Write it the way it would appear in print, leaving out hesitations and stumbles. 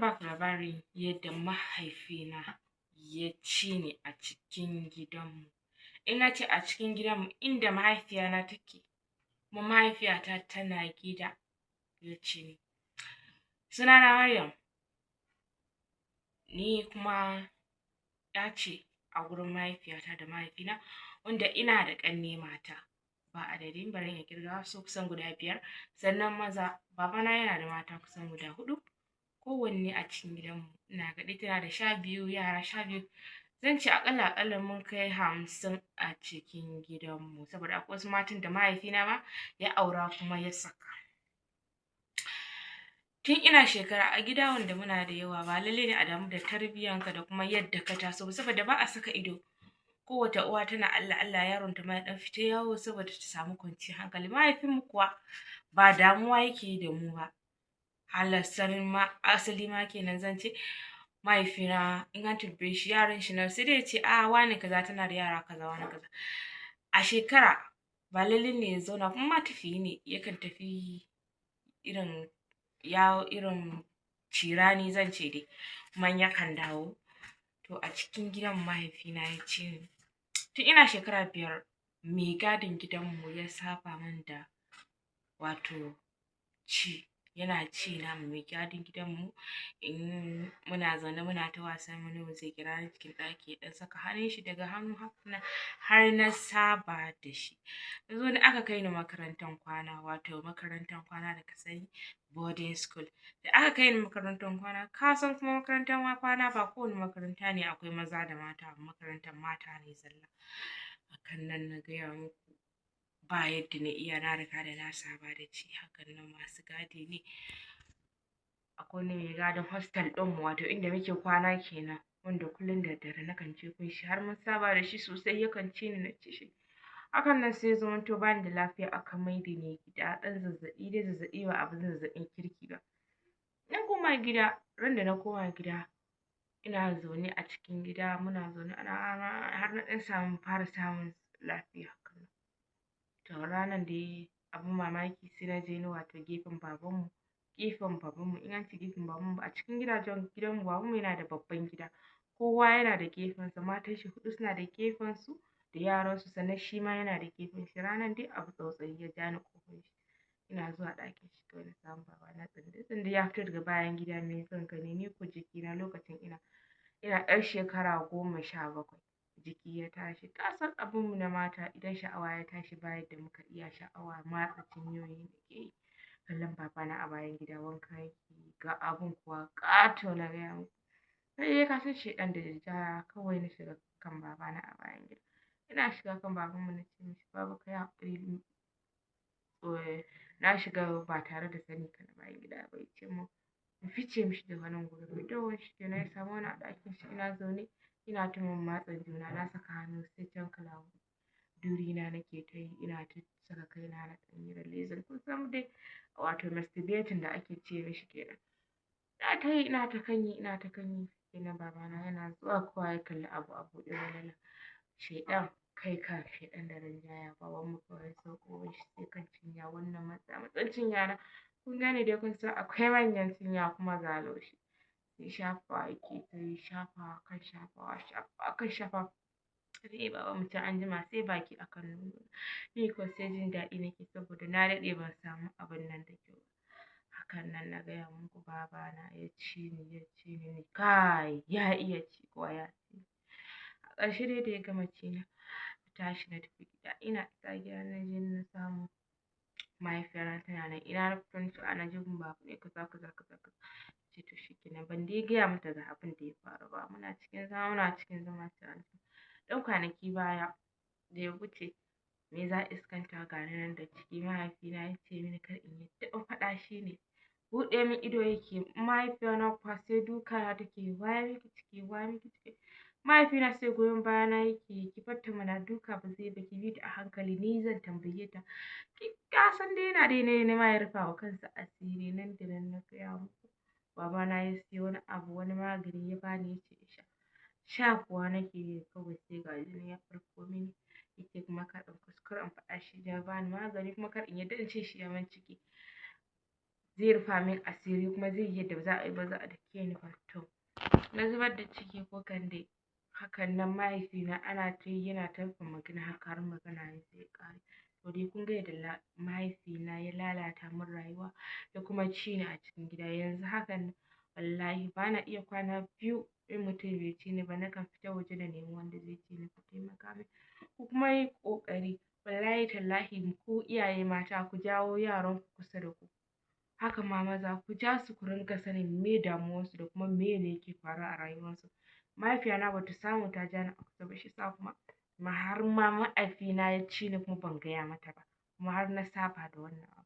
baku labarin yadda mahaifina ya ci ni a cikin gidanmu. In na ce a cikin gidanmu inda mahaifiyana take, kuma mahaifiyata tana gida ya ci ni. Sunana Maryam, ni kuma ya ce a gurin mahaifiyata da mahaifina wanda ina da ƙanne mata. Ba adadi bari in kirga su kusan guda 5, sannan maza. Babana yana da mata kusan guda 4. Kowanne a cikin gidanmu ina gaɗi tana da 12, yara 12. Zan ce aƙalla mun kai 50 a cikin gidanmu saboda akwai wasu matan da mahaifina ma ya aura kuma ya saka. Tun ina shekara a gida wanda muna da yawa ba lalle ne a damu da tarbiyyanka da kuma yadda ka taso saboda ba a saka ido. Kowace uwa tana Allah yaron ta ma ya ɗan fita yawo saboda ta samu kwanciyar hankali. Mahaifinmu kuwa ba damuwa yake da mu ba. Asali ma kenan zan ce mahaifina in an tambaye shi yaran shi nawa sai dai ya ce wane kaza tana da yara kaza wane kaza. A shekara ba lalle ne ya zauna kuma tafiyi ne yakan tafi irin cirani zan ce dai kuma yakan dawo. To a cikin gidan mahaifina ya ce ni. Tun ina shekara 5 mai gadin gidanmu ya saba min da yana ci na mai gadin gidanmu in muna zaune muna ta wasa wani zai kira ni cikin ɗaki ya ɗan saka hannun shi daga hannu haka har na saba da shi. Yanzu da aka kai ni makarantar kwana makarantar kwana da ka sani boarding school. Da aka kai ni makarantar kwana ka san kuma makarantar kwana ba kowane makaranta ne akwai maza da mata, makarantar mata ne zalla. Hakan nan na gaya muku ba yadda na iya na riga da na saba da ci. Hakan nan masu gadi ne. Akwai wani mai gadin hostel ɗinmu inda muke kwana kenan wanda kullum da dare nakan ce kun shi har mun saba da shi sosai yakan ci ni na ci shi. Hakan nan sai ya zamanto bani da lafiya aka maida ni gida ɗan zazzaɓi ba abin zazzaɓin kirki ba. Na koma gida, ran da na koma gida ina zaune a cikin gida muna zaune har na ɗan fara samun lafiya hakan. To ranan dai abin mamaki sai na je ni gefen babanmu. In an ce gefen babanmu a cikin gidanmu babanmu yana da babban gida. Kowa yana da gefensa, matan shi 4 suna da gefensu da yaransu sannan shi ma yana da gefen shi. Ranan dai abu tsautsayi ya ja ni ƙofar shi. Ina zuwa ɗakin shi kawai na samu babana tsalle ya fito daga bayan gida me zan gani ni ko jikina lokacin ina 'yar shekara 17 jiki ya tashi. Ka san abinmu na mata idan sha'awa ya tashi ba yadda muka iya sha'awa matsa cinyoyi nake yi. Kallon babana a bayan gida wanka yake yi ga abun kuwa ƙato na gaya muku. Sai dai ka san shaiɗan da ja kawai na shiga kan babana a bayan gida. Ina shiga kan babanmu na ce mishi baba ka yi haƙuri na shiga ba tare da sanin ka na bayan gida ba. Ya ce mun in fice mishi daga nan gurin. Fitowar shi kenan ya samu ni a ɗakin shi ina zaune ina ta mammatsa juna na saka hannu sai can kalawo. Durina nake ta yi ina ta saka kaina na ɗan yi releasing kun san dai masturbating da ake ce mishi kenan. Ina ta kan yi kenan babana yana zuwa kowa ya kalli abu a buɗe walala. Shaiɗan kai ka shaiɗan da rinjaya babanmu kawai ya sauko shi sai kan cinya wannan matsan cinya na. Kun gane dai kun san akwai manyan cinya kuma ga laushi. Sai shafawa yake ta yi shafawa kan shafawa. Sai babanmu can anjima sai baki a kan nono. Ni ko sai jin daɗi nake saboda na daɗe ban samu abun nan da kyau ba. Hakan nan na gaya muku babana ya ci ni kai ya iya ci kuwa ya ci ni. A ƙarshe dai da ya gama ci na tashi na tafi gida. Ina isa gida na je na samu mahaifiyata tana nan. Ina na fito nace na je gun baba ne kaza. Ce to shikenan ban dai gaya mata ga abin da ya faru ba. Muna cikin zama sai anjima. Ɗan kwanaki baya da ya wuce me za iskanta ga ni nan da ciki mahaifina ya ce mini kar in yadda in faɗa shi ne. Buɗe min ido yake mahaifiyana kuwa sai duka na take wa ya miki ciki. Mahaifina sai goyon bayana yake ki bar ta mana duka ba zai ba ki bi ta a hankali ni zan tambaye ta. Ka san dai yana dai nema ya rufa wa kansa asiri nan da nan na gaya muku. Babana ya siyo wani magani ya bani ya ce in sha. Sha kuwa nake yi kawai sai ga jini ya ɓarko mini. Yace kuma kar in kuskura in faɗa shi ya bani magani kuma kar in yadda in ce shi ya min ciki. zai rufa min asiri kuma zai yi yadda ba za a dake ni ba. To na zubar da ciki ko kan dai hakan nan mahaifina ana ta yi yana ta magana haka har magana ya sai ƙare. To dai kun ga yadda mahaifina ya lalata min rayuwa ya kuma ci ni a cikin gida. Yanzu hakan wallahi bana iya kwana biyu in mutum bai ci ni ba, nakan fita waje na nemi wanda zai ci ni ku taimaka min. Ku kuma yi ƙoƙari wallahi tallahi ku iyaye mata ku jawo yaranku kusa da ku. Haka ma maza ku ja su ku ringa sanin me damuwarsu da kuma mene yake faruwa a rayuwarsu. Mahaifiyana ba ta samu ta ja ni a kusa ba, shi yasa kuma har ma mahaifina ya ci ni kuma ban gaya mata ba kuma har na saba da wannan abu.